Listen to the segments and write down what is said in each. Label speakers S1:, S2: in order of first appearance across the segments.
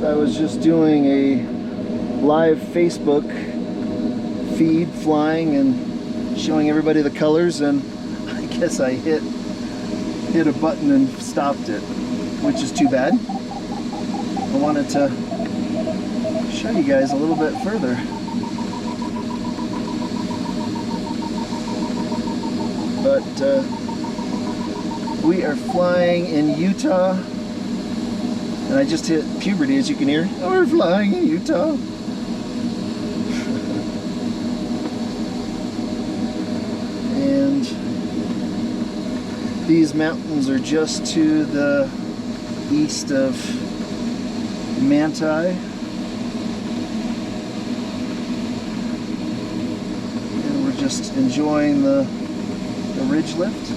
S1: I was just doing a live Facebook feed flying and showing everybody the colors, and I guess I hit a button and stopped it, which is too bad. I wanted to show you guys a little bit further. But we are flying in Utah, and I just hit puberty, as you can hear. Oh, we're flying in Utah. And these mountains are just to the east of Manti. And we're just enjoying the ridge lift.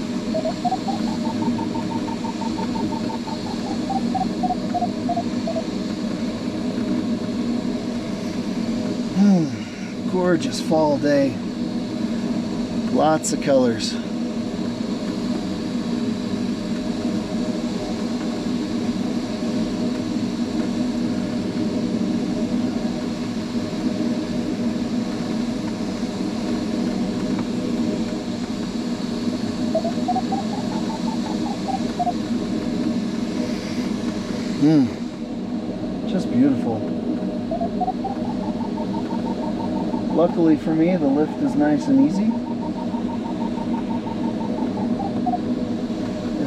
S1: Gorgeous fall day. Lots of colors. Just beautiful. Luckily for me, the lift is nice and easy.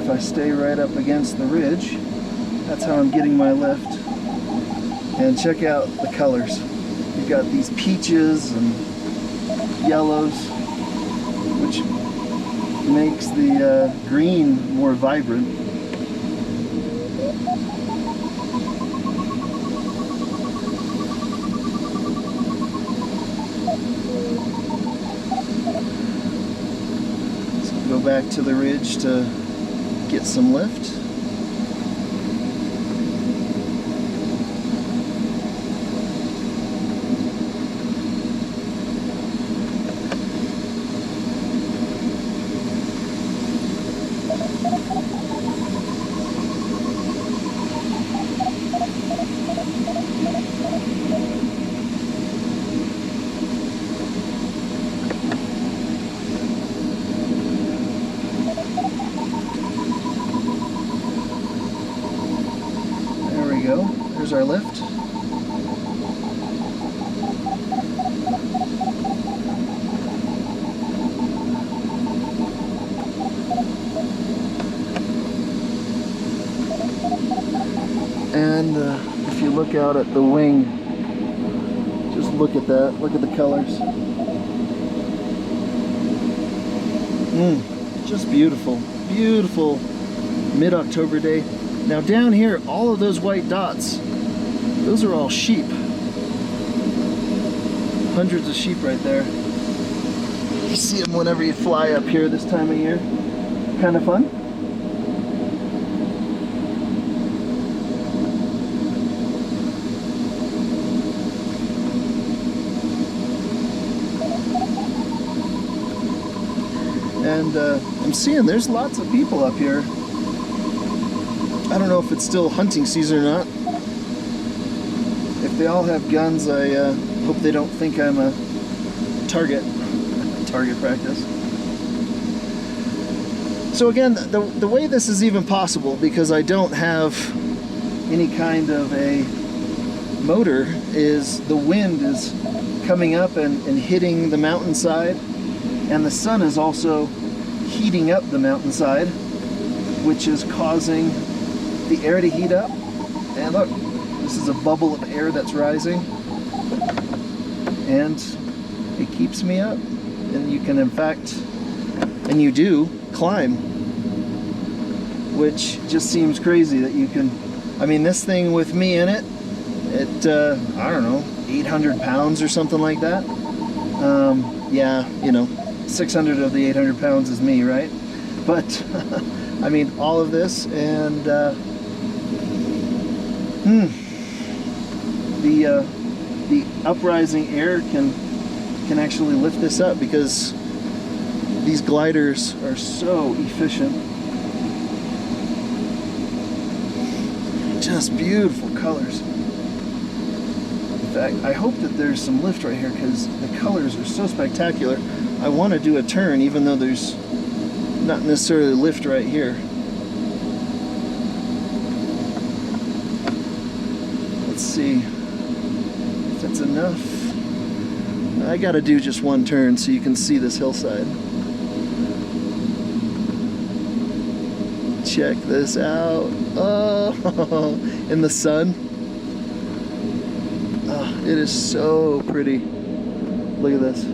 S1: If I stay right up against the ridge, that's how I'm getting my lift. And check out the colors. You've got these peaches and yellows, which makes the green more vibrant. Go back to the ridge to get some lift. There's our lift. And if you look out at the wing, just look at that. Look at the colors. Just beautiful. Beautiful mid-October day. Now down here, all of those white dots, those are all sheep. Hundreds of sheep right there. You see them whenever you fly up here this time of year. Kind of fun. And I'm seeing there's lots of people up here. I don't know if it's still hunting season or not. If they all have guns, I hope they don't think I'm a target practice. So again, the way this is even possible, because I don't have any kind of a motor, is the wind is coming up and hitting the mountainside, and the sun is also heating up the mountainside, which is causing the air to heat up. And look, this is a bubble of air that's rising, and it keeps me up. And you can, in fact, and you do, climb, which just seems crazy that you can. I mean, this thing with me in it, I don't know, 800 pounds or something like that. Yeah, you know, 600 of the 800 pounds is me, right? But I mean, all of this, and the uprising air can actually lift this up, because these gliders are so efficient. Just beautiful colors. In fact, I hope that there's some lift right here because the colors are so spectacular. I want to do a turn even though there's not necessarily lift right here. Let's see if that's enough. I got to do just one turn so you can see this hillside. Check this out. Oh, in the sun. Oh, it is so pretty. Look at this.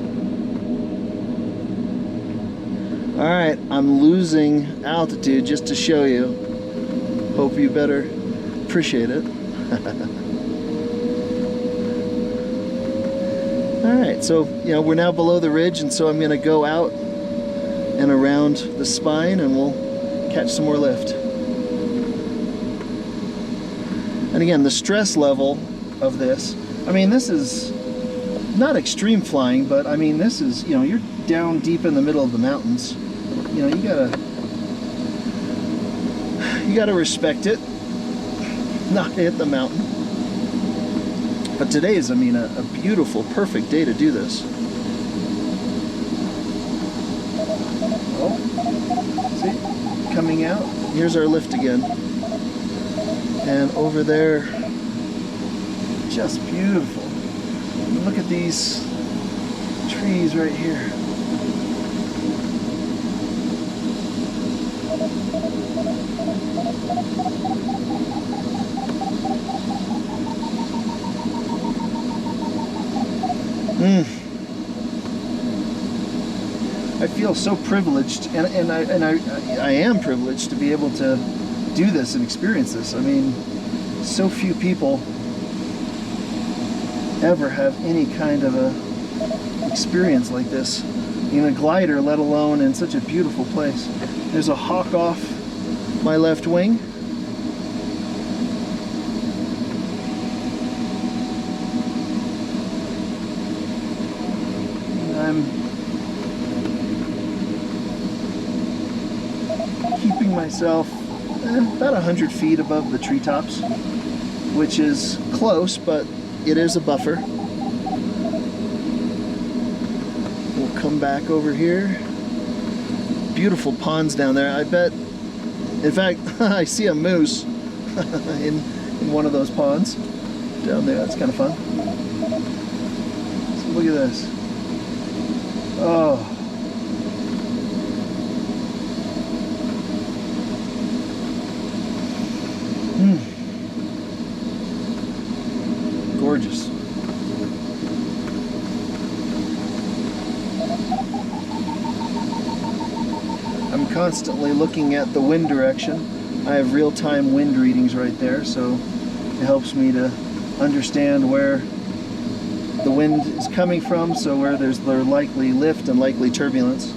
S1: All right, I'm losing altitude just to show you. Hope you better appreciate it. All right, so we're now below the ridge, and so I'm going to go out and around the spine, and we'll catch some more lift. And again, the stress level of this, I mean, this is not extreme flying, but I mean, this is, you're down deep in the middle of the mountains. You gotta respect it, not hit the mountain. But today is, I mean, a beautiful, perfect day to do this. Oh, see, coming out. Here's our lift again. And over there, just beautiful. Look at these trees right here. I feel so privileged, and I am privileged to be able to do this and experience this. I mean, so few people ever have any kind of a experience like this in a glider, let alone in such a beautiful place. There's a hawk off my left wing. I'm keeping myself about 100 feet above the treetops, which is close, but it is a buffer. We'll come back over here. Beautiful ponds down there. I bet, in fact, I see a moose in one of those ponds down there. That's kind of fun. So look at this. Oh. Gorgeous. I'm constantly looking at the wind direction. I have real-time wind readings right there, so it helps me to understand where the wind is coming from, so where there's the likely lift and likely turbulence.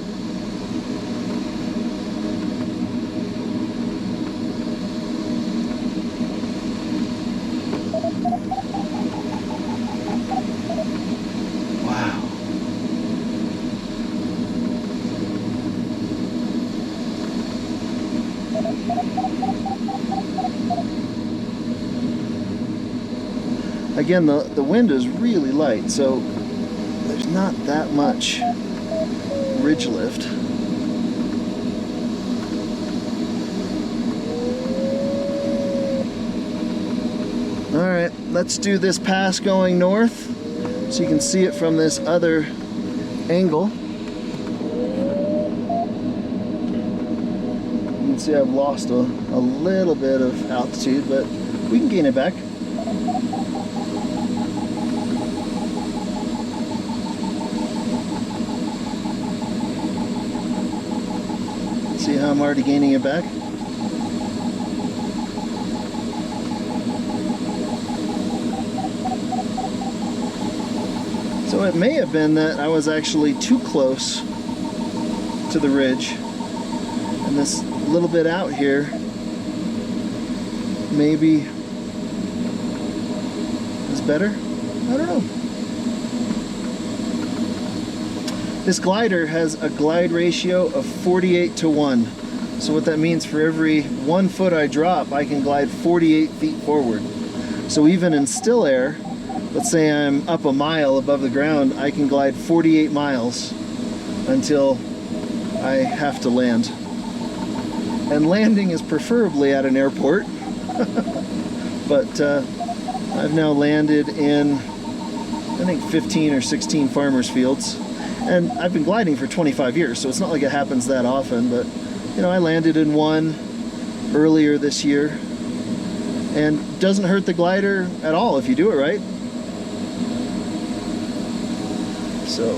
S1: Wow. Again, the wind is really light, so there's not that much ridge lift. All right, let's do this pass going north so you can see it from this other angle. You can see I've lost a little bit of altitude, but we can gain it back. See how I'm already gaining it back? So it may have been that I was actually too close to the ridge, and this little bit out here maybe is better. I don't know. This glider has a glide ratio of 48:1. So what that means, for every 1 foot I drop, I can glide 48 feet forward. So even in still air, let's say I'm up a mile above the ground, I can glide 48 miles until I have to land. And landing is preferably at an airport. But I've now landed in, I think, 15 or 16 farmers' fields. And I've been gliding for 25 years, so it's not like it happens that often. But, you know, I landed in one earlier this year. And doesn't hurt the glider at all if you do it right. So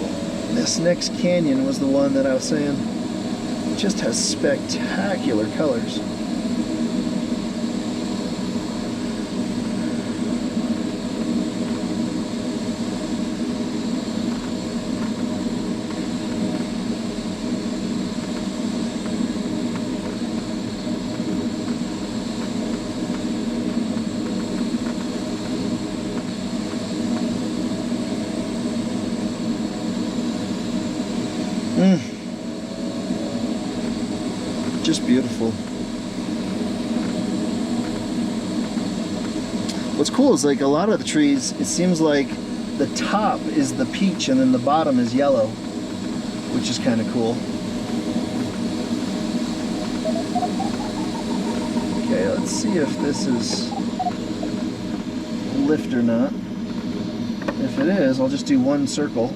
S1: this next canyon was the one that I was saying just has spectacular colors. Just beautiful. What's cool is, like, a lot of the trees, it seems like the top is the peach and then the bottom is yellow, which is kind of cool. Okay, let's see if this is lift or not. If it is, I'll just do one circle.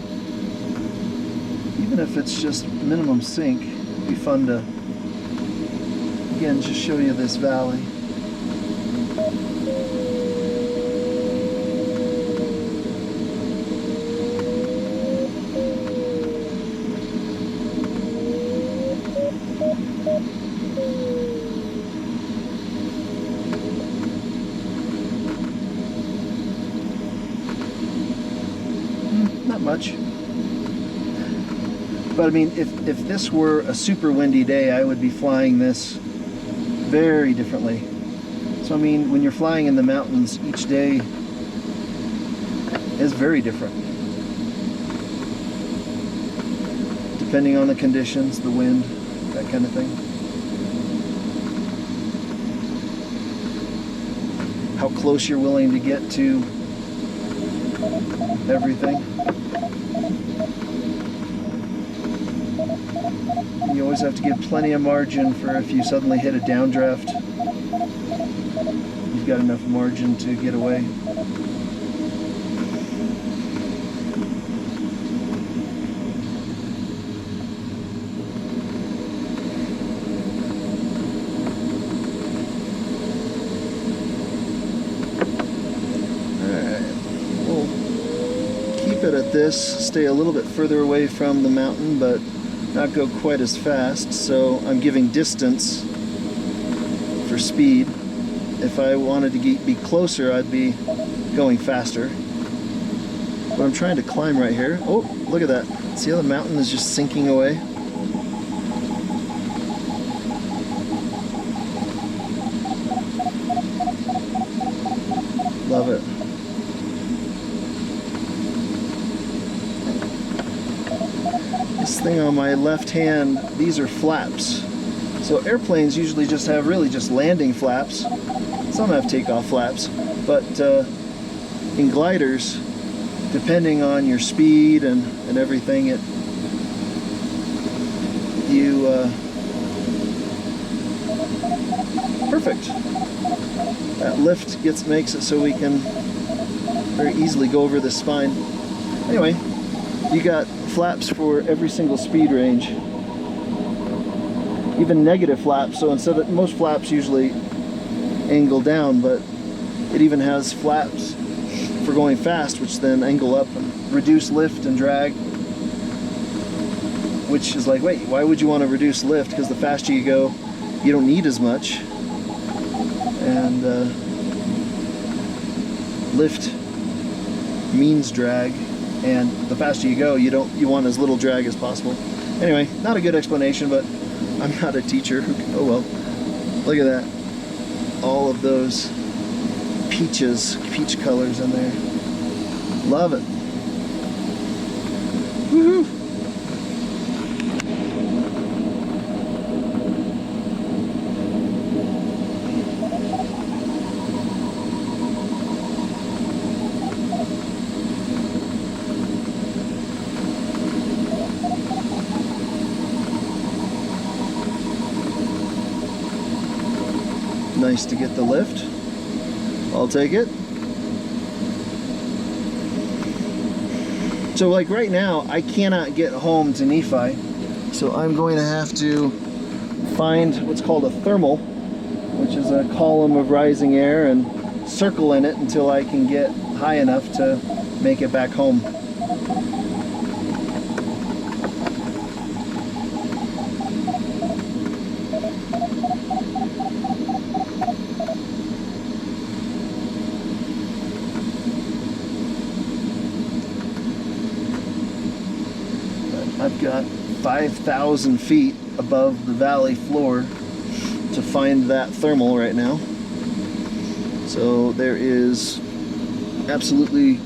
S1: Even if it's just minimum sink, it'd be fun to, again, just show you this valley. Not much. But I mean, if this were a super windy day, I would be flying this very differently. So I mean, when you're flying in the mountains, each day is very different. Depending on the conditions, the wind, that kind of thing. How close you're willing to get to everything. You always have to give plenty of margin for if you suddenly hit a downdraft. You've got enough margin to get away. At this, stay a little bit further away from the mountain, but not go quite as fast. So I'm giving distance for speed. If I wanted to be closer, I'd be going faster. But I'm trying to climb right here. Oh, look at that. See how the mountain is just sinking away? Love it. This thing on my left hand, these are flaps. So airplanes usually just have really just landing flaps. Some have takeoff flaps, but in gliders, depending on your speed and everything, perfect. That lift makes it so we can very easily go over the spine. Anyway, you got flaps for every single speed range, even negative flaps. So instead of, most flaps usually angle down, but it even has flaps for going fast, which then angle up and reduce lift and drag, which is like, wait, why would you want to reduce lift? Because the faster you go, you don't need as much, and lift means drag. And the faster you go, you want as little drag as possible. Anyway, not a good explanation, but I'm not a teacher. Oh well. Look at that. All of those peach colors in there. Love it. Woohoo! nice to get the lift. I'll take it. So like right now, I cannot get home to Nephi, so I'm going to have to find what's called a thermal, which is a column of rising air, and circle in it until I can get high enough to make it back home. I've got 5,000 feet above the valley floor to find that thermal right now. So there is absolutely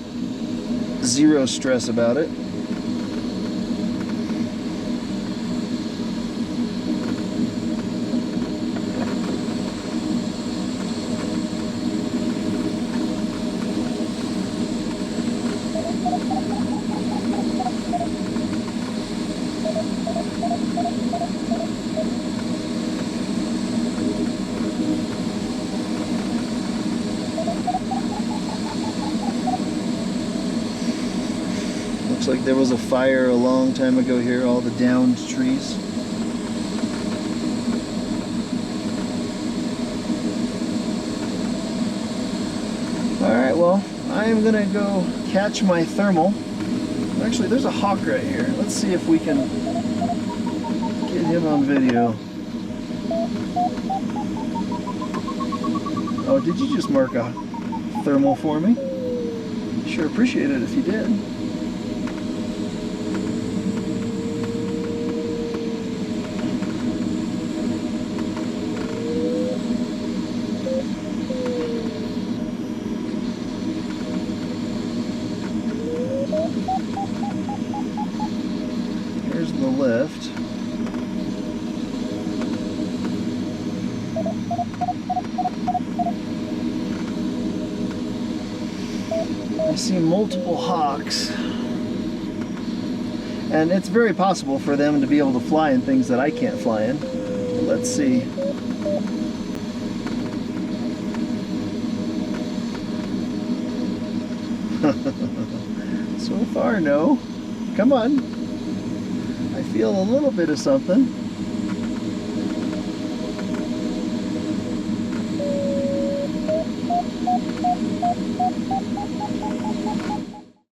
S1: zero stress about it. Looks like there was a fire a long time ago here, all the downed trees. Alright, well, I am gonna go catch my thermal. Actually, there's a hawk right here. Let's see if we can get him on video. Oh, did you just mark a thermal for me? Sure appreciate it if you did. Here's the lift. I see multiple hawks, and it's very possible for them to be able to fly in things that I can't fly in. Let's see. So far, no. Come on. I feel a little bit of something.